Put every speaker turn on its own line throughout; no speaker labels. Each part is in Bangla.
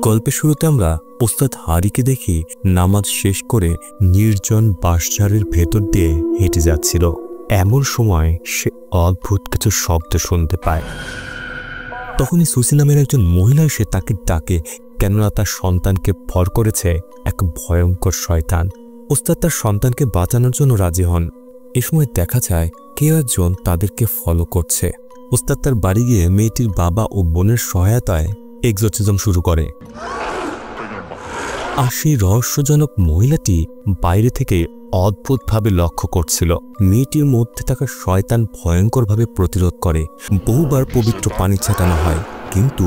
গল্পের শুরুতে আমরা ওস্তাদ হারিকে দেখি নামাজ শেষ করে নির্জন বাঁশঝাড়ের ভেতর দিয়ে হেঁটে যাচ্ছিল। এমন সময় সে অদ্ভুত কিছু শব্দ শুনতে পায়। তখনই সুসি নামের একজন মহিলা এসে তাকে ডাকে, কেননা তার সন্তানকে ভর করেছে এক ভয়ঙ্কর শয়তান। ওস্তাদ তার সন্তানকে বাঁচানোর জন্য রাজি হন। এ সময় দেখা যায় কেউ একজন তাদেরকে ফলো করছে। ওস্তাদ তার বাড়ি গিয়ে মেয়েটির বাবা ও বোনের সহায়তায় এক্সোরসিজম শুরু করে। আর সেই রহস্যজনক মহিলাটি বাইরে থেকে অদ্ভুতভাবে লক্ষ্য করছিল। মেয়েটির মধ্যে থাকা শয়তান ভয়ঙ্করভাবে প্রতিরোধ করে। বহুবার পবিত্র পানি ছেটানো হয়, কিন্তু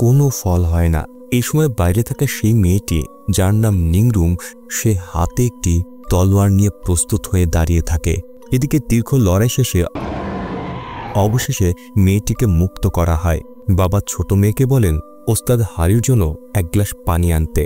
কোনো ফল হয় না। এই সময় বাইরে থাকা সেই মেয়েটি, যার নাম নিংরুম, সে হাতে একটি তলোয়ার নিয়ে প্রস্তুত হয়ে দাঁড়িয়ে থাকে। এদিকে দীর্ঘ লড়াই শেষে অবশেষে মেয়েটিকে মুক্ত করা হয়। বাবা ছোট মেয়েকে বলেন ওস্তাদ হারির জন্য এক গ্লাস পানি আনতে।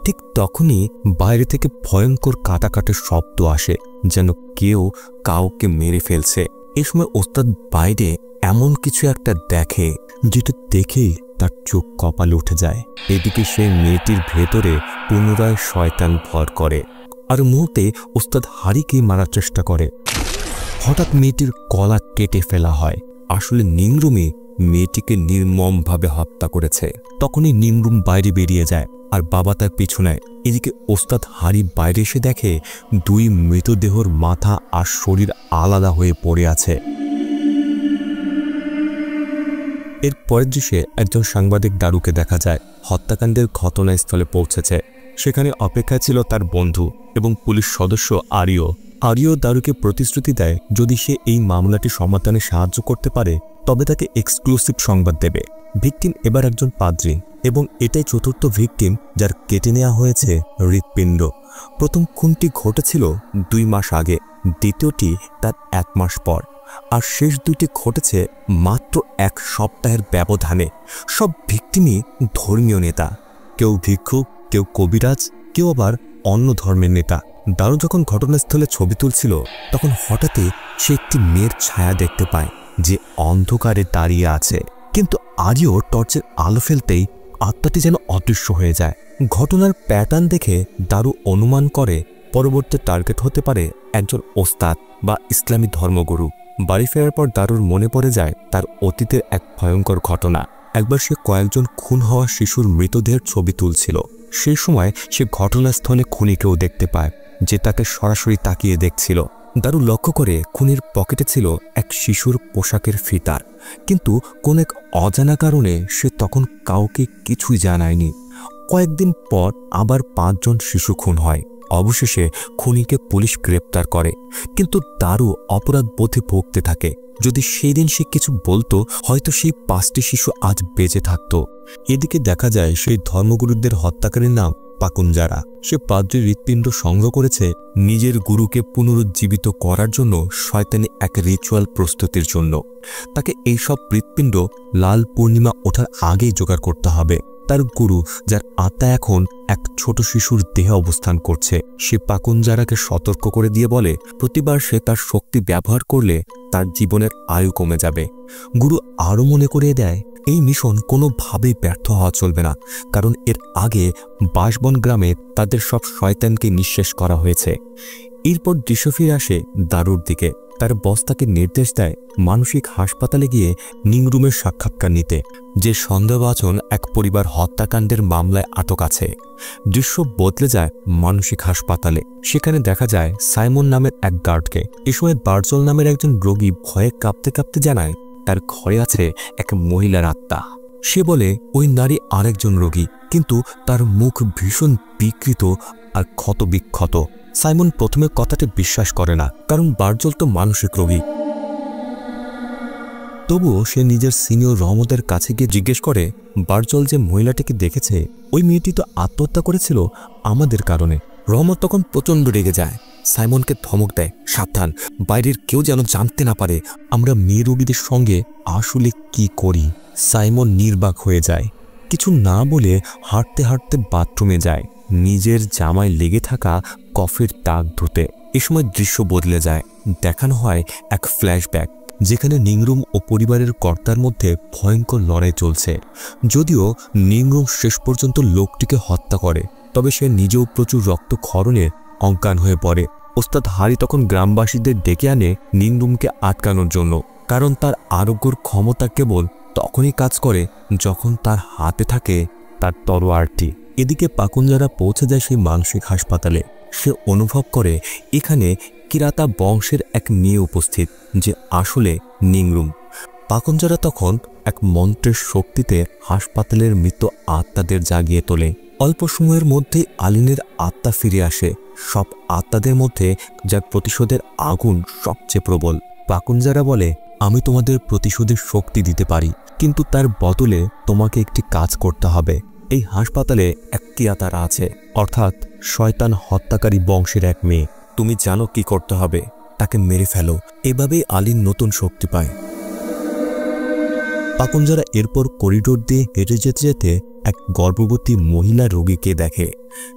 ঠিক তখনই বাইরে থেকে ভয়ঙ্কর কাটাকাটের শব্দ আসে, যেন কেউ কাউকে মেরে ফেলছে। এ সময় ওস্তাদ বাইরে এমন কিছু একটা দেখে, যেটা দেখেই তার চোখ কপালে উঠে যায়। এদিকে সে মেয়েটির ভেতরে পুনরায় শয়তান ভর করে আর মুহূর্তে ওস্তাদ হারিকেই মারার চেষ্টা করে। হঠাৎ মেয়েটির গলা কেটে ফেলা হয়। আসলে নিংরুমই মেয়েটিকে নির্মমভাবে হত্যা করেছে। তখনই নিংরুম বাইরে বেরিয়ে যায় আর বাবা তার পিছু নেয়। এদিকে ওস্তাদ হারি বাইরে এসে দেখে দুই মৃতদেহর মাথা আর শরীর আলাদা হয়ে পড়ে আছে। এর পরের দৃশ্যে একজন সাংবাদিক দারুকে দেখা যায় হত্যাকাণ্ডের ঘটনাস্থলে পৌঁছেছে। সেখানে অপেক্ষায় ছিল তার বন্ধু এবং পুলিশ সদস্য আরিও দারুকে প্রতিশ্রুতি দেয় যদি সে এই মামলাটি সমাধানে সাহায্য করতে পারে তবে তাকে এক্সক্লুসিভ সংবাদ দেবে। ভিকটিম এবার একজন পাদ্রী এবং এটাই চতুর্থ ভিকটিম যার কেটে নেওয়া হয়েছে হৃৎপিণ্ড। প্রথম খুনটি ঘটেছিল 2 মাস আগে, দ্বিতীয়টি তার 1 মাস পর, আর শেষ দুইটি ঘটেছে মাত্র 1 সপ্তাহের ব্যবধানে। সব ভিকটিমই ধর্মীয় নেতা, কেউ ভিক্ষুক, কেউ কবিরাজ, কেউ আবার অন্য ধর্মের নেতা। দারু যখন ঘটনাস্থলে ছবি তুলছিল তখন হঠাৎই সে একটি মেয়ের ছায়া দেখতে পায় যে অন্ধকারে দাঁড়িয়ে আছে, কিন্তু আরিও টর্চের আলো ফেলতেই আত্মাটি যেন অদৃশ্য হয়ে যায়। ঘটনার প্যাটার্ন দেখে দারু অনুমান করে পরবর্তী টার্গেট হতে পারে একজন ওস্তাদ বা ইসলামী ধর্মগুরু। বাড়ি ফেরার পর দারুর মনে পড়ে যায় তার অতীতের এক ভয়ঙ্কর ঘটনা। একবার সে কয়েকজন খুন হওয়া শিশুর মৃতদেহের ছবি তুলছিল। সেই সময় সে ঘটনাস্থলে খুনিকেও দেখতে পায়, যে তাকে সরাসরি তাকিয়ে দেখছিল। দারু লক্ষ্য করে খুনির পকেটে ছিল এক শিশুর পোশাকের ফিতার, কিন্তু কোন এক অজানা কারণে সে তখন কাউকে কিছুই জানায়নি। কয়েকদিন পর আবার 5 জন শিশু খুন হয়। অবশেষে খুনিকে পুলিশ গ্রেপ্তার করে, কিন্তু দারু অপরাধ বোধে ভুগতে থাকে। যদি সেই দিন সে কিছু বলতো, হয়তো সেই 5টি শিশু আজ বেঁচে থাকত। এদিকে দেখা যায় সেই ধর্মগুরুদের হত্যাকারীর নাম পাকুনজারা। সে পাদ্রীর হৃৎপিণ্ড সংগ্রহ করেছে নিজের গুরুকে পুনরুজ্জীবিত করার জন্য, শয়তানি এক রিচুয়াল প্রস্তুতির জন্য। তাকে এইসব হৃৎপিণ্ড লাল পূর্ণিমা ওঠার আগেই জোগাড় করতে হবে। তার গুরু, যার আত্মা এখন এক ছোট শিশুর দেহে অবস্থান করছে, সে পাকুনজারাকে সতর্ক করে দিয়ে বলে প্রতিবার সে তার শক্তি ব্যবহার করলে তার জীবনের আয়ু কমে যাবে। গুরু আরও মনে করিয়ে দেয় এই মিশন কোনোভাবেই ব্যর্থ হওয়া চলবে না, কারণ এর আগে বাঁশবন গ্রামে তাদের সব শয়তানকে নিঃশেষ করা হয়েছে। এরপর দৃশ্য ফিরে আসে দারুর দিকে। তার বস তাকে নির্দেশ দেয় মানসিক হাসপাতালে গিয়ে নিংরুমের সাক্ষাৎকার নিতে, যে সন্দেহভাজন এক পরিবার হত্যাকাণ্ডের মামলায় আটক আছে। দৃশ্য বদলে যায় মানসিক হাসপাতালে। সেখানে দেখা যায় সাইমন নামের এক গার্ডকে। এ সময় বার্জল নামের একজন রোগী ভয়ে কাঁপতে কাঁপতে জানায় তার ঘরে আছে এক মহিলার আত্মা। সে বলে ওই নারী আরেকজন রোগী, কিন্তু তার মুখ ভীষণ বিকৃত আর ক্ষতবিক্ষত। সাইমন প্রথমে কথাটি বিশ্বাস করে না, কারণ বার্জল তো মানসিক রোগী। তবুও সে নিজের সিনিয়র রহমতের কাছে গিয়ে জিজ্ঞেস করে বার্জল যে মহিলাটিকে দেখেছে, ওই মেয়েটি তো আত্মহত্যা করেছিল আমাদের কারণে। রহমত তখন প্রচণ্ড রেগে যায়, সাইমনকে ধমক দেয় সাবধান, বাইরের কেউ যেন জানতে না পারে আমরা মেয়ে রোগীদের সঙ্গে আসলে কি করি। সাইমন নির্বাক হয়ে যায়, কিছু না বলে হাঁটতে হাঁটতে বাথরুমে যায়, নিজের জামায় লেগে থাকা কফের দাগ ধুতে। এ সময় দৃশ্য বদলে যায়। দেখানো হয় এক ফ্ল্যাশব্যাক। যেখানে নিংরুম ও পরিবারের কর্তার মধ্যে ভয়ঙ্কর লড়াই চলছে। যদিও নিংরুম শেষ পর্যন্ত লোকটিকে হত্যা করে, তবে সে নিজেও প্রচুর রক্তক্ষরণে অজ্ঞান হয়ে পড়ে। ওস্তাদ হারি তখন গ্রামবাসীদের ডেকে আনে নিংরুমকে আটকানোর জন্য, কারণ তার আরোগ্যর ক্ষমতা কেবল তখনই কাজ করে যখন তার হাতে থাকে তার তরোয়ারটি। এদিকে পাকুঞ্জারা পৌঁছে যায় সেই মানসিক হাসপাতালে। সে অনুভব করে এখানে কিরাতা বংশের এক মেয়ে উপস্থিত, যে আসলে নিংরুম। পাকুঞ্জারা তখন এক মন্ত্রের শক্তিতে হাসপাতালের মৃত আত্মাদের জাগিয়ে তোলে। অল্প সময়ের মধ্যে আলিনের আত্মা ফিরে আসে, সব আত্মাদের মধ্যে যার প্রতিশোধের আগুন সবচেয়ে প্রবল। পাকুঞ্জারা বলে, আমি তোমাদের প্রতিশোধের শক্তি দিতে পারি, কিন্তু তার বদলে তোমাকে একটি কাজ করতে হবে। এই হাসপাতালে এক কিরাতারা আছে, অর্থাৎ শয়তান হত্যাকারী বংশের এক মেয়ে। তুমি জানো কি করতে হবে, তাকে মেরে ফেলো। এভাবেই আলিন নতুন শক্তি পায়। পাকুঞ্জারা এরপর করিডোর দিয়ে হেঁটে যেতে যেতে এক গর্ভবতী মহিলা রোগীকে দেখে।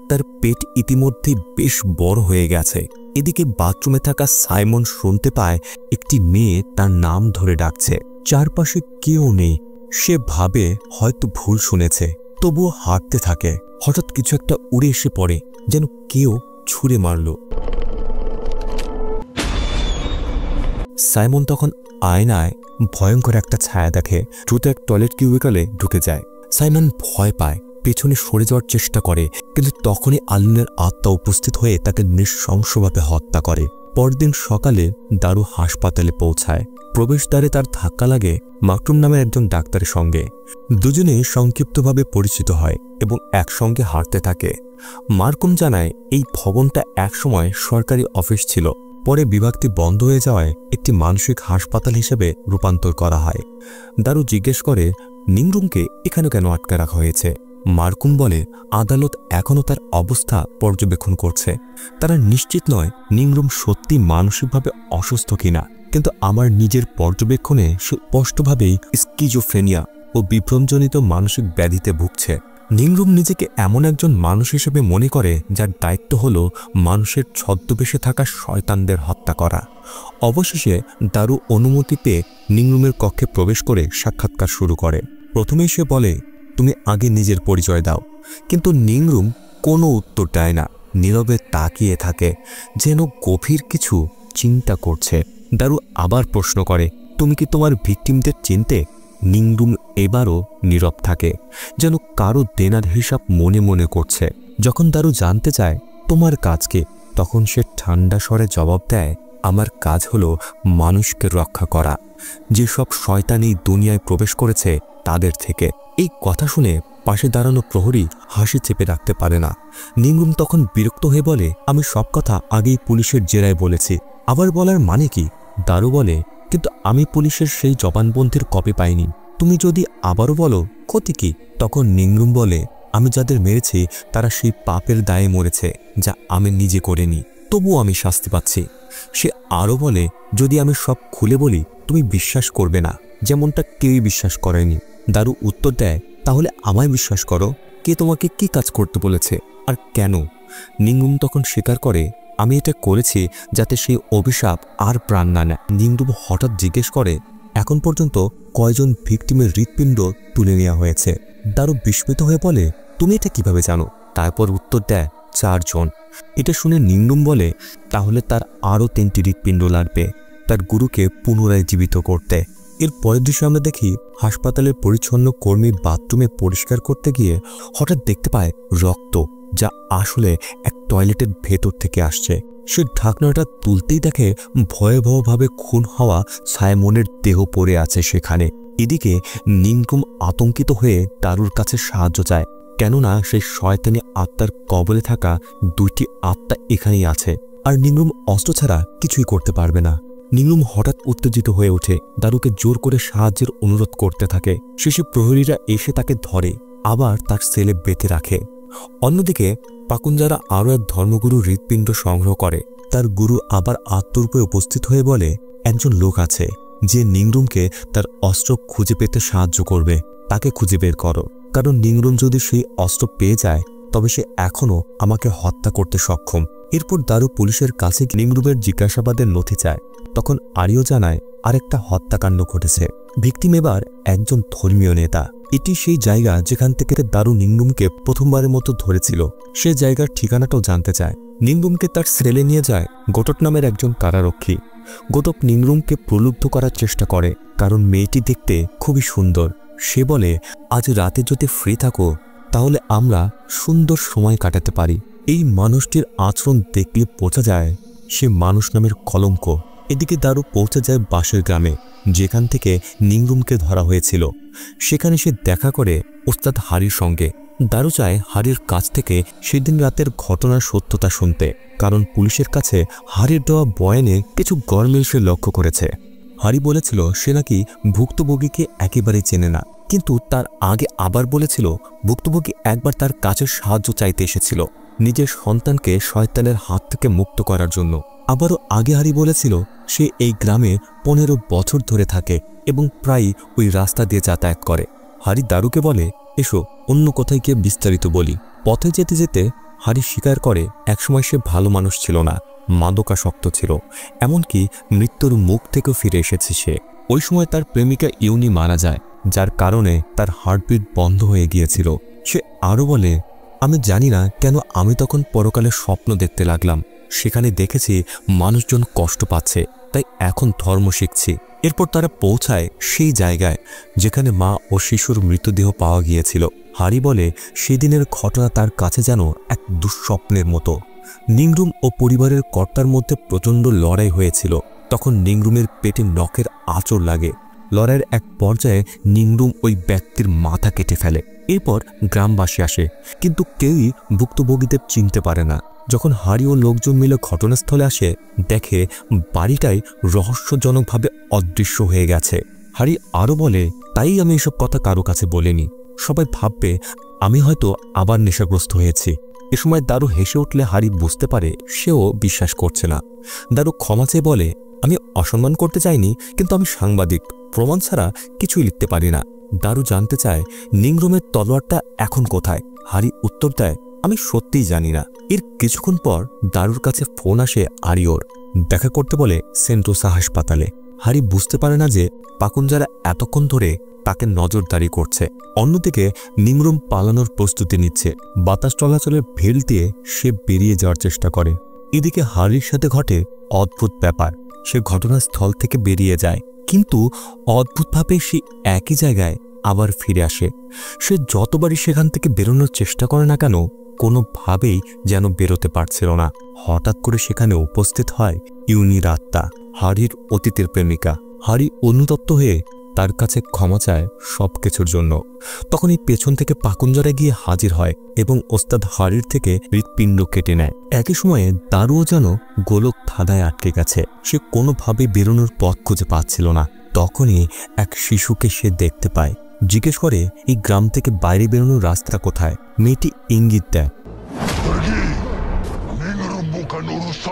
তার পেট ইতিমধ্যে বেশ বড় হয়ে গেছে। এদিকে বাথরুমে থাকা সাইমন শুনতে পায় একটি মেয়ে তার নাম ধরে ডাকছে। চারপাশে কেউ নেই। সে ভাবে হয়তো ভুল শুনেছে, তবুও হাঁটতে থাকে। হঠাৎ কিছু একটা উড়ে এসে পড়ে, যেন কেউ ছুঁড়ে মারল। সাইমন তখন আয়নায় ভয়ঙ্কর একটা ছায়া দেখে। দ্রুত এক টয়লেট কিউবিকলে ঢুকে যায়। সাইমন ভয় পায়, পেছনে সরে যাওয়ার চেষ্টা করে, কিন্তু তখনই আলিনের আত্মা উপস্থিত হয়ে তাকে নৃশংসভাবে হত্যা করে। পরদিন সকালে দারু হাসপাতালে পৌঁছায়। প্রবেশদ্বারে তার ধাক্কা লাগে মাকটুম নামের একজন ডাক্তারের সঙ্গে। দুজনেই সংক্ষিপ্তভাবে পরিচিত হয় এবং একসঙ্গে হাঁটতে থাকে। মার্কুম জানায়, এই ভবনটা একসময় সরকারি অফিস ছিল, পরে বিভাগটি বন্ধ হয়ে যাওয়ায় একটি মানসিক হাসপাতাল হিসেবে রূপান্তর করা হয়। দারু জিজ্ঞেস করে, নিংরুমকে এখানে কেন আটকে রাখা হয়েছে? মার্কুম বলে, আদালত এখনও তার অবস্থা পর্যবেক্ষণ করছে। তারা নিশ্চিত নয় নিংরুম সত্যি মানসিকভাবে অসুস্থ কিনা, কিন্তু আমার নিজের পর্যবেক্ষণে সে স্পষ্টভাবেই স্কিজোফ্রেনিয়া ও বিভ্রমজনিত মানসিক ব্যাধিতে ভুগছে। নিংরুম নিজেকে এমন একজন মানুষ হিসেবে মনে করে যার দায়িত্ব হল মানুষের ছদ্মবেশে থাকা শয়তানদের হত্যা করা। অবশেষে দারু অনুমতি পেয়ে নিংরুমের কক্ষে প্রবেশ করে সাক্ষাৎকার শুরু করে। প্রথমেই সে বলে, তুমি আগে নিজের পরিচয় দাও। কিন্তু নিংরুম কোনো উত্তর দেয় না, নীরবে তাকিয়ে থাকে, যেন গভীর কিছু চিন্তা করছে। দারু আবার প্রশ্ন করে, তুমি কি তোমার ভিকটিমদের চিনতে? নিংরুম এবারও নীরব থাকে, যেন কারো দেনার হিসাব মনে মনে করছে। যখন দারু জানতে চায় তোমার কাজ কি, তখন সে ঠান্ডা স্বরে জবাব দেয়, আমার কাজ হলো মানুষকে রক্ষা করা, যেসব শয়তানি দুনিয়ায় প্রবেশ করেছে তাদের থেকে। এই কথা শুনে পাশে দাঁড়ানো প্রহরী হাসি চেপে রাখতে পারে না। নিংরুম তখন বিরক্ত হয়ে বলে, আমি সব কথা আগেই পুলিশের জেরায় বলেছি, আবার বলার মানে কি? দারু বলে, কিন্তু আমি পুলিশের সেই জবানবন্দির কপি পাইনি। তুমি যদি আবারও বলো ক্ষতি কি? তখন নিংরুম বলে, আমি যাদের মেরেছি তারা সেই পাপের দায়ে মরেছে যা আমি নিজে করিনি, তবুও আমি শাস্তি পাচ্ছি। সে আরও বলে, যদি আমি সব খুলে বলি তুমি বিশ্বাস করবে না, যেমনটা কেউই বিশ্বাস করেনি। দারু উত্তর দেয়, তাহলে আমায় বিশ্বাস করো। কে তোমাকে কি কাজ করতে বলেছে আর কেন? নিংরুম তখন স্বীকার করে, আমি এটা করেছি যাতে সেই অভিশাপ আর প্রাণ না নেয়। নিংরুম হঠাৎ জিজ্ঞেস করে, এখন পর্যন্ত কয়জন ভিকটিমের হৃৎপিণ্ড তুলে নেওয়া হয়েছে? দারু বিস্মিত হয়ে বলে, তুমি এটা কিভাবে জানো? তারপর উত্তর দেয়, 4 জন। এটা শুনে নিংরুম বলে, তাহলে তার আরও 3টি হৃৎপিণ্ড লাগবে তার গুরুকে পুনরায় জীবিত করতে। এর পরের দৃশ্য আমরা দেখি, হাসপাতালের পরিচ্ছন্ন কর্মী বাথরুমে পরিষ্কার করতে গিয়ে হঠাৎ দেখতে পায় রক্ত, যা আসলে এক টয়লেটের ভেতর থেকে আসছে। সে ঢাকনাটা তুলতেই দেখে ভয়াবহভাবে খুন হওয়া সাইমনের দেহ পড়ে আছে সেখানে। এদিকে নিংরুম আতঙ্কিত হয়ে দারুর কাছে সাহায্য চায়, কেননা সেই শয়তানি আত্মার কবলে থাকা 2টি আত্মা এখানেই আছে, আর নিংরুম অস্ত্র ছাড়া কিছুই করতে পারবে না। নিংরুম হঠাৎ উত্তেজিত হয়ে ওঠে, দারুকে জোর করে সাহায্যের অনুরোধ করতে থাকে। শেষে প্রহরীরা এসে তাকে ধরে, আবার তার সেলে বেঁধে রাখে। অন্যদিকে পাকুঞ্জারা আরও এক ধর্মগুরু হৃৎপিণ্ড সংগ্রহ করে। তার গুরু আবার আত্মরূপে উপস্থিত হয়ে বলে, একজন লোক আছে যে নিংরুমকে তার অস্ত্র খুঁজে পেতে সাহায্য করবে, তাকে খুঁজে বের করো। কারণ নিংরুম যদি সেই অস্ত্র পেয়ে যায় তবে সে এখনও আমাকে হত্যা করতে সক্ষম। এরপর দারু পুলিশের কাছে নিংরুমের জিজ্ঞাসাবাদের নথি চায়। তখন আরিও জানায় আরেকটা হত্যাকাণ্ড ঘটেছে। ভিকটিম এবার একজন ধর্মীয় নেতা। এটি সেই জায়গা যেখান থেকে দারু নিংরুমকে প্রথমবারের মতো ধরেছিল। সে জায়গার ঠিকানাটাও জানতে চায়। নিংরুমকে তার সেলে নিয়ে যায় গোটক নামের একজন কারারক্ষী। গোটক নিংরুমকে প্রলুব্ধ করার চেষ্টা করে, কারণ মেয়েটি দেখতে খুবই সুন্দর। সে বলে, আজ রাতে যদি ফ্রি থাকো তাহলে আমরা সুন্দর সময় কাটাতে পারি। এই মানুষটির আচরণ দেখলে বোঝা যায় সে মানুষ নামের কলঙ্ক। এদিকে দারু পৌঁছে যায় বাঁশের গ্রামে, যেখান থেকে নিংরুমকে ধরা হয়েছিল। সেখানে সে দেখা করে ওস্তাদ হারির সঙ্গে। দারু চায় হারির কাছ থেকে সেদিন রাতের ঘটনার সত্যতা শুনতে, কারণ পুলিশের কাছে হারির দেওয়া বয়ানে কিছু গরমিল সে লক্ষ্য করেছে। হারি বলেছিল সে নাকি ভুক্তভোগীকে একেবারেই চেনে না, কিন্তু তার আগে আবার বলেছিল ভুক্তভোগী একবার তার কাছে সাহায্য চাইতে এসেছিল, নিজের সন্তানকে শয়তানের হাত থেকে মুক্ত করার জন্য। আবারও আগে হারি বলেছিল সে এই গ্রামে 15 বছর ধরে থাকে এবং প্রায় ওই রাস্তা দিয়ে যাতায়াত করে। হারি দারুকে বলে, এসো অন্য কোথায় গিয়ে বিস্তারিত বলি। পথে যেতে যেতে হারি স্বীকার করে একসময় সে ভালো মানুষ ছিল না, মাদকাসক্ত ছিল, এমনকি মৃত্যুর মুখ থেকেও ফিরে এসেছে সে। ওই সময় তার প্রেমিকা ইউনি মারা যায়, যার কারণে তার হার্টবিট বন্ধ হয়ে গিয়েছিল। সে আরও বলে, আমি জানি না কেন আমি তখন পরকালে স্বপ্ন দেখতে লাগলাম। সেখানে দেখেছি মানুষজন কষ্ট পাচ্ছে, তাই এখন ধর্ম শিখছি। এরপর তারা পৌঁছায় সেই জায়গায় যেখানে মা ও শিশুর মৃতদেহ পাওয়া গিয়েছিল। হারি বলে সেদিনের ঘটনা তার কাছে যেন এক দুঃস্বপ্নের মতো। নিংরুম ও পরিবারের কর্তার মধ্যে প্রচণ্ড লড়াই হয়েছিল। তখন নিংরুমের পেটে নখের আঁচড় লাগে। লড়াইয়ের এক পর্যায়ে নিংরুম ওই ব্যক্তির মাথা কেটে ফেলে। এরপর গ্রামবাসী আসে, কিন্তু কেউই ভুক্তভোগীদের চিনতে পারে না। যখন হারি ও লোকজন মিলে ঘটনাস্থলে আসে, দেখে বাড়িটাই রহস্যজনকভাবে অদৃশ্য হয়ে গেছে। হারি আরও বলে, তাই আমি এসব কথা কারো কাছে বলিনি। সবাই ভাববে আমি হয়তো আবার নেশাগ্রস্ত হয়েছি। এ সময় দারু হেসে উঠলে হারি বুঝতে পারে সেও বিশ্বাস করছে না। দারু ক্ষমা চেয়ে বলে, আমি অসম্মান করতে চাইনি, কিন্তু আমি সাংবাদিক, প্রমাণ ছাড়া কিছুই লিখতে পারি না। দারু জানতে চায় নিংরুমের তলোয়ারটা এখন কোথায়। হারি উত্তর দেয়, আমি সত্যিই জানি না। এর কিছুক্ষণ পর দারুর কাছে ফোন আসে আরিওর। দেখা করতে বলে সেন্টোসা হাসপাতালে। হারি বুঝতে পারে না যে পাকুনজারা এতক্ষণ ধরে তাকে নজরদারি করছে। অন্যদিকে নিংরুম পালানোর প্রস্তুতি নিচ্ছে। বাতাস চলাচলের ভেল দিয়ে সে বেরিয়ে যাওয়ার চেষ্টা করে। এদিকে হারির সাথে ঘটে অদ্ভুত ব্যাপার। সে ঘটনাস্থল থেকে বেরিয়ে যায়, কিন্তু অদ্ভুতভাবে সে একই জায়গায় আবার ফিরে আসে। সে যতবারই সেখান থেকে বেরোনোর চেষ্টা করে না কেন, কোনোভাবেই যেন বেরোতে পারছিল না। হঠাৎ করে সেখানে উপস্থিত হয় ইউনির আত্মা, হারির অতীতের প্রেমিকা। হারি অনুতপ্ত হয়ে তার কাছে ক্ষমা চায় সবকিছুর জন্য। তখনই পেছন থেকে পাকুনজারা গিয়ে হাজির হয় এবং ওস্তাদ হারির থেকে হৃৎপিণ্ড কেটে নেয়। একই সময়ে দারুও যেন গোলক ধাঁধায় আটকে গেছে। সে কোনোভাবে বেরোনোর পথ খুঁজে পাচ্ছিল না। তখনই এক শিশুকে সে দেখতে পায়। জিজ্ঞেস করে এই গ্রাম থেকে বাইরে বেরোনোর রাস্তা কোথায়। মেয়েটি ইঙ্গিত দেয়।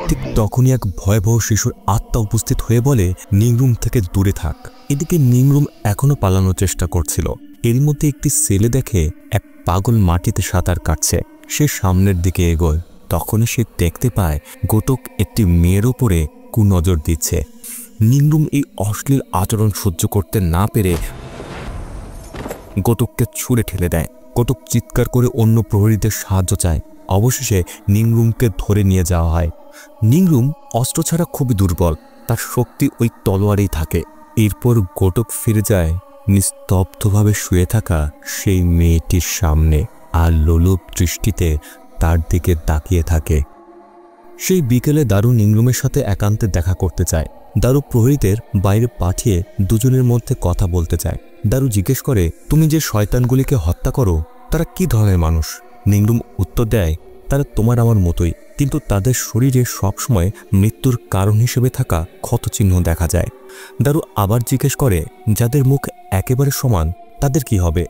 ঠিক তখনই এক ভয়াবহ শিশুর আত্মা উপস্থিত হয়ে বলে, নিংরুম থেকে দূরে থাক। এদিকে নিংরুম এখনো পালানোর চেষ্টা করছিল। এর মধ্যে একটি ছেলে দেখে এক পাগল মাটিতে সাঁতার কাটছে। সে সামনের দিকে এগোয়। তখনই সে দেখতে পায় গোটক একটি মেয়ের ওপরে কুনজর দিচ্ছে। নিংরুম এই অশ্লীল আচরণ সহ্য করতে না পেরে গোটককে ছুঁড়ে ঠেলে দেয়। গোটক চিৎকার করে অন্য প্রহরীদের সাহায্য চায়। অবশেষে নিংরুমকে ধরে নিয়ে যাওয়া হয়। নিংরুম অস্ত্র ছাড়া খুবই দুর্বল, তার শক্তি ওই তলোয়ারেই থাকে। এরপর গোটক ফিরে যায় নিস্তব্ধভাবে শুয়ে থাকা সেই মেয়েটির সামনে, আর লোলুপ দৃষ্টিতে তার দিকে তাকিয়ে থাকে। সেই বিকেলে দারু নিংরুমের সাথে একান্তে দেখা করতে চায়। দারু প্রহরীদের বাইরে পাঠিয়ে দুজনের মধ্যে কথা বলতে চায়। দারু জিজ্ঞেস করে, তুমি যে শয়তানগুলিকে হত্যা করো তারা কি ধরনের মানুষ? নিংরুম উত্তর দেয়, তারা তোমার আমার মতোই, কিন্তু তাদের শরীরে সবসময় মৃত্যুর কারণ হিসেবে থাকা ক্ষতচিহ্ন দেখা যায়। দারু আবার জিজ্ঞেস করে, যাদের মুখ একেবারে সমান তাদের কি হবে?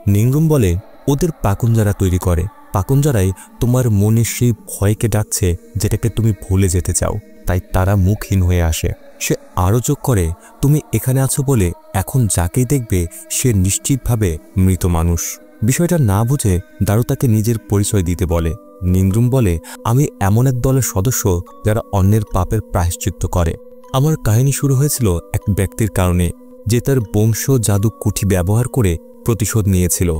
নিংরুম বলে, ওদের পাকুনজারা তৈরি করে। পাকুনজারাই তোমার মনে সেই ভয়কে ডাকছে যেটাকে তুমি ভুলে যেতে চাও, তাই তারা মুখহীন হয়ে আসে। সে আরও যোগ করে, তুমি এখানে আছো বলে এখন যাকেই দেখবে সে নিশ্চিতভাবে মৃত মানুষ। বিষয়টা না বুঝে দারু তাকে নিজের পরিচয় দিতে বলে। নিংরুম বলে, আমি এমন এক দলের সদস্য যারা অন্যের পাপের প্রায়শ্চিত্ত করে। আমার কাহিনী শুরু হয়েছিল এক ব্যক্তির কারণে, যে তার বংশ জাদু কুঠি ব্যবহার করে প্রতিশোধ নিয়েছিল।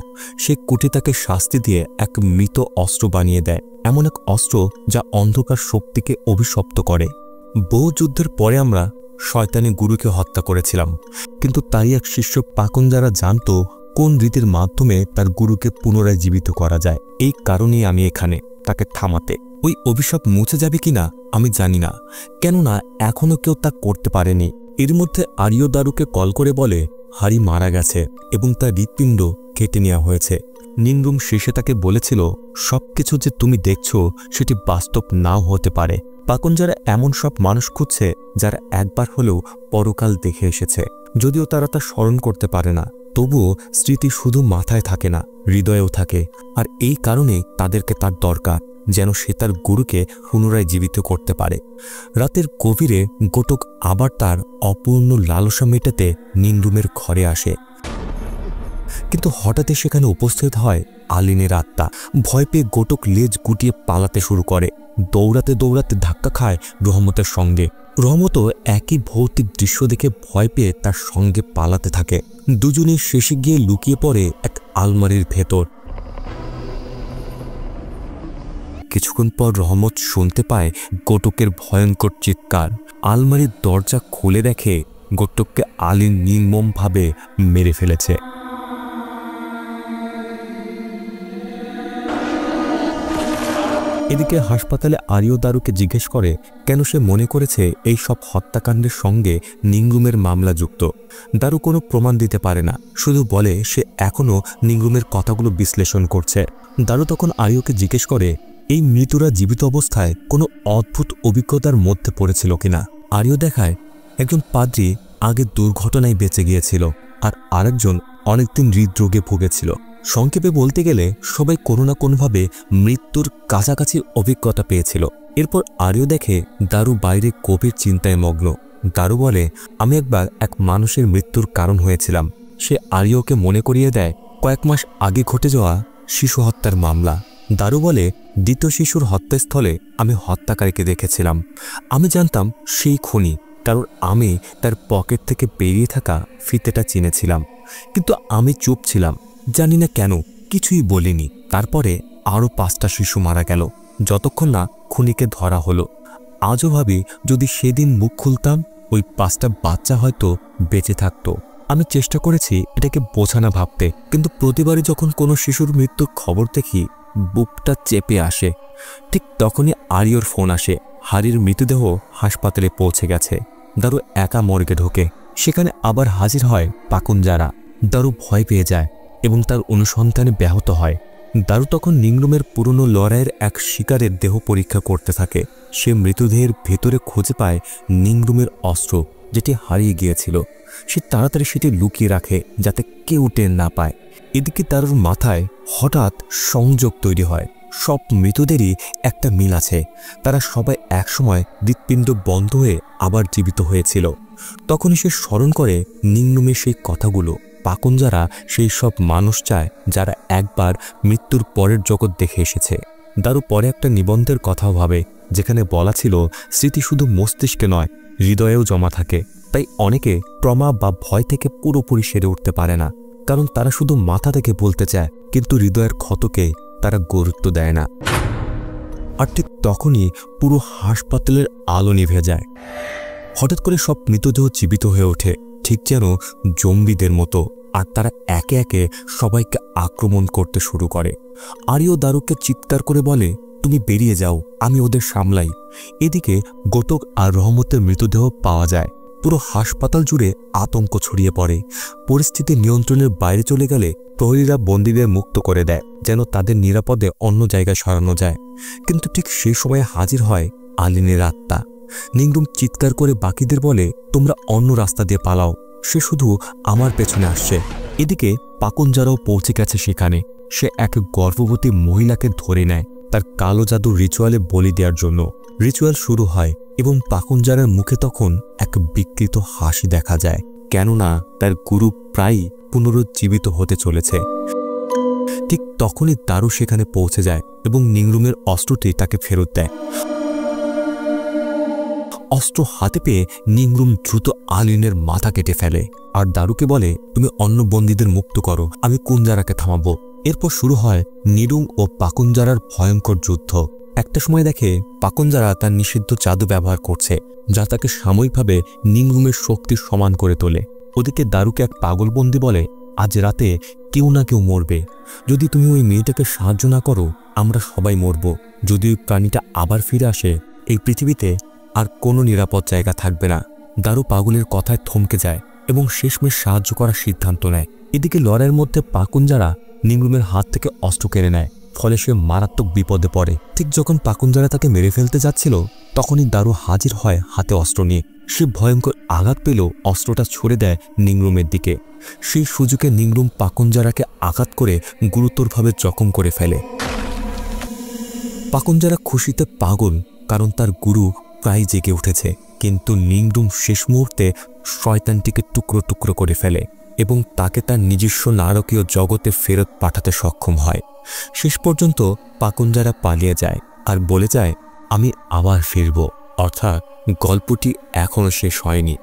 সে কুঠি তাকে শাস্তি দিয়ে এক মৃত অস্ত্র বানিয়ে দেয়, এমন এক অস্ত্র যা অন্ধকার শক্তিকে অভিশপ্ত করে। বহু যুদ্ধের পরে আমরা শয়তানি গুরুকে হত্যা করেছিলাম, কিন্তু তারই এক শিষ্য পাকন যারা জানত কোন রীতির মাধ্যমে তার গুরুকে পুনরায় জীবিত করা যায়। এই কারণেই আমি এখানে, তাকে থামাতে। ওই অভিশাপ মুছে যাবে কিনা আমি জানি না, কেননা এখনো কেউ তা করতে পারেনি। এর মধ্যে আরিও দারুকে কল করে বলে হারি মারা গেছে এবং তার হৃৎপিণ্ড কেটে নেওয়া হয়েছে। নিংরুম শেষে তাকে বলেছিল, সবকিছু যে তুমি দেখছো সেটি বাস্তব নাও হতে পারে। পাকন যারা এমন সব মানুষ খুঁজছে যারা একবার হলেও পরকাল দেখে এসেছে, যদিও তারা তা স্মরণ করতে পারে না, তবুও স্মৃতি শুধু মাথায় থাকে না, হৃদয়েও থাকে। আর এই কারণে তাদেরকে তার দরকার, যেন সে তার গুরুকে পুনরায় জীবিত করতে পারে। রাতের গভীরে গোটক আবার তার অপূর্ণ লালসা মেটাতে নিংরুমের ঘরে আসে, কিন্তু হঠাৎই সেখানে উপস্থিত হয় আলিনের আত্মা। ভয় পেয়ে গোটক লেজ গুটিয়ে পালাতে শুরু করে। দৌড়াতে দৌড়াতে ধাক্কা খায় রহমতের সঙ্গে। রহমতও একই ভৌতিক দৃশ্য দেখে ভয় পেয়ে তার সঙ্গে পালাতে থাকে। দুজনে শেষে গিয়ে লুকিয়ে পড়ে এক আলমারির ভেতর। কিছুক্ষণ পর রহমত শুনতে পায় গোটকের ভয়ঙ্কর চিৎকার। আলমারির দরজা খুলে দেখে গোটককে আলিন নির্মমভাবে মেরে ফেলেছে। এদিকে হাসপাতালে আরিও দারুকে জিজ্ঞেস করে কেন সে মনে করেছে এই সব হত্যাকাণ্ডের সঙ্গে নিংরুমের মামলা যুক্ত। দারু কোনো প্রমাণ দিতে পারে না, শুধু বলে সে এখনও নিংরুমের কথাগুলো বিশ্লেষণ করছে। দারু তখন আরিওকে জিজ্ঞেস করে এই মৃতরা জীবিত অবস্থায় কোনো অদ্ভুত অভিজ্ঞতার মধ্যে পড়েছিল কিনা। আরিও দেখায় একজন পাদ্রী আগে দুর্ঘটনায় বেঁচে গিয়েছিল, আর আরেকজন অনেকদিন হৃদরোগে ভুগেছিল। সংক্ষেপে বলতে গেলে সবাই কোনো না কোনোভাবে মৃত্যুর কাছাকাছি অভিজ্ঞতা পেয়েছিল। এরপর আরিও দেখে দারু বাইরে গভীর চিন্তায় মগ্ন। দারু বলে আমি একবার এক মানুষের মৃত্যুর কারণ হয়েছিলাম। সে আরিওকে মনে করিয়ে দেয় কয়েক মাস আগে ঘটে যাওয়া শিশু হত্যার মামলা। দারু বলে দ্বিতীয় শিশুর হত্যাস্থলে আমি হত্যাকারীকে দেখেছিলাম। আমি জানতাম সেই খুনি, কারণ আমি তার পকেট থেকে বেরিয়ে থাকা ফিতেটা চিনেছিলাম। কিন্তু আমি চুপ ছিলাম, জানি না কেন, কিছুই বলিনি। তারপরে আরও 5টা শিশু মারা গেল যতক্ষণ না খুনিকে ধরা হলো। আজও ভাবি যদি সেদিন মুখ খুলতাম ওই 5টা বাচ্চা হয়তো বেঁচে থাকতো। আমি চেষ্টা করেছি এটাকে বোঝানো ভাবতে, কিন্তু প্রতিবারই যখন কোনো শিশুর মৃত্যুর খবর দেখি বুকটা চেপে আসে। ঠিক তখনই আরিওর ফোন আসে, হারির মৃতদেহ হাসপাতালে পৌঁছে গেছে। দারু একা মর্গে ঢোকে। সেখানে আবার হাজির হয় পাকুন যারা। দারু ভয় পেয়ে যায় এবং তার অনুসন্ধানে ব্যাহত হয়। দারু তখন নিংরুমের পুরনো লড়াইয়ের এক শিকারের দেহ পরীক্ষা করতে থাকে। সে মৃতদেহের ভেতরে খুঁজে পায় নিংরুমের অস্ত্র, যেটি হারিয়ে গিয়েছিল। সে তাড়াতাড়ি সেটি লুকিয়ে রাখে যাতে কেউ টের না পায়। এদিকে দারুর মাথায় হঠাৎ সংযোগ তৈরি হয়। সব মৃতদেরই একটা মিল আছে, তারা সবাই একসময় হৃৎপিণ্ড বন্ধ হয়ে আবার জীবিত হয়েছিল। তখনই সে স্মরণ করে নিংরুমের সেই কথাগুলো। পাকুন যারা সেই সব মানুষ চায় যারা একবার মৃত্যুর পরের জগৎ দেখে এসেছে। দারু পরে একটা নিবন্ধের কথাও ভাবে, যেখানে বলা ছিল স্মৃতি শুধু মস্তিষ্কে নয়, হৃদয়েও জমা থাকে। তাই অনেকে ট্রমা বা ভয় থেকে পুরোপুরি সেরে উঠতে পারে না, কারণ তারা শুধু মাথা থেকে বলতে চায়, কিন্তু হৃদয়ের ক্ষতকে তারা গুরুত্ব দেয় না। আর ঠিক তখনই পুরো হাসপাতালের আলো নিভে যায়। হঠাৎ করে সব মৃতদেহ জীবিত হয়ে ওঠে, ঠিক যেন জম্বিদের মতো, আর তারা একে একে সবাইকে আক্রমণ করতে শুরু করে। আরিও দারুকে চিৎকার করে বলে তুমি বেরিয়ে যাও, আমি ওদের সামলাই। এদিকে গোটক আর রহমতের মৃতদেহ পাওয়া যায়। পুরো হাসপাতাল জুড়ে আতঙ্ক ছড়িয়ে পড়ে। পরিস্থিতি নিয়ন্ত্রণের বাইরে চলে গেলে প্রহরীরা বন্দীদের মুক্ত করে দেয়, যেন তাদের নিরাপদে অন্য জায়গায় সরানো যায়। কিন্তু ঠিক সেই সময়ে হাজির হয় আলিনের আত্মা। নিংরুম চিৎকার করে বাকিদের বলে তোমরা অন্য রাস্তা দিয়ে পালাও, সে শুধু আমার পেছনে আসছে। এদিকে পাকুন যারাও পৌঁছে গেছে সেখানে। সে এক গর্ভবতী মহিলাকে ধরে নেয় তার কালো জাদুর রিচুয়ালে বলি দেওয়ার জন্য। রিচুয়াল শুরু হয় এবং পাকুন যারার মুখে তখন এক বিকৃত হাসি দেখা যায়, কেননা তার গুরু প্রায়ই পুনরুজ্জীবিত হতে চলেছে। ঠিক তখনই দারু সেখানে পৌঁছে যায় এবং নিংরুমের অস্ত্রটি তাকে ফেরত দেয়। অস্ত্র হাতে পেয়ে নিংরুম দ্রুত আলিনের মাথা কেটে ফেলে আর দারুকে বলে, তুমি অন্য বন্দীদের মুক্ত করো, আমি কুঞ্জারাকে থামাবো। এরপর শুরু হয় নিরুং ও পাকুঞ্জারার ভয়ঙ্কর যুদ্ধ। একটা সময় দেখে পাকুঞ্জারা তার নিষিদ্ধ জাদু ব্যবহার করছে, যা তাকে সাময়িকভাবে নিংরুমের শক্তির সমান করে তোলে। ওদিকে দারুকে এক পাগলবন্দি বলে, আজ রাতে কেউ না কেউ মরবে, যদি তুমি ওই মেয়েটাকে সাহায্য না করো আমরা সবাই মরব। যদি ওই প্রাণীটা আবার ফিরে আসে এই পৃথিবীতে আর কোনো নিরাপদ জায়গা থাকবে না। দারু পাগলের কথায় থমকে যায় এবং শেষমেশ সাহায্য করার সিদ্ধান্ত নেয়। এদিকে লড়াইয়ের মধ্যে পাকুঞ্জারা নিংরুমের হাত থেকে অস্ত্র কেড়ে নেয়, ফলে সে মারাত্মক বিপদে পড়ে। ঠিক যখন পাকুঞ্জারা তাকে মেরে ফেলতে যাচ্ছিল তখনই দারু হাজির হয় হাতে অস্ত্র নিয়ে। সে ভয়ঙ্কর আঘাত পেলেও অস্ত্রটা ছুড়ে দেয় নিংরুমের দিকে। সেই সুযোগে নিংরুম পাকুঞ্জারাকে আঘাত করে গুরুতরভাবে জখম করে ফেলে। পাকুঞ্জারা খুশিতে পাগল, কারণ তার গুরু প্রায় জেগে উঠেছে। কিন্তু নিংরুম শেষ মুহূর্তে শয়তানটিকে টুকরো টুকরো করে ফেলে এবং তাকে তার নিজস্ব নারকীয় জগতে ফেরত পাঠাতে সক্ষম হয়। শেষ পর্যন্ত পাকুঞ্জারা পালিয়ে যায় আর বলে যায়, আমি আবার ফিরব। অর্থাৎ গল্পটি এখনও শেষ হয়নি।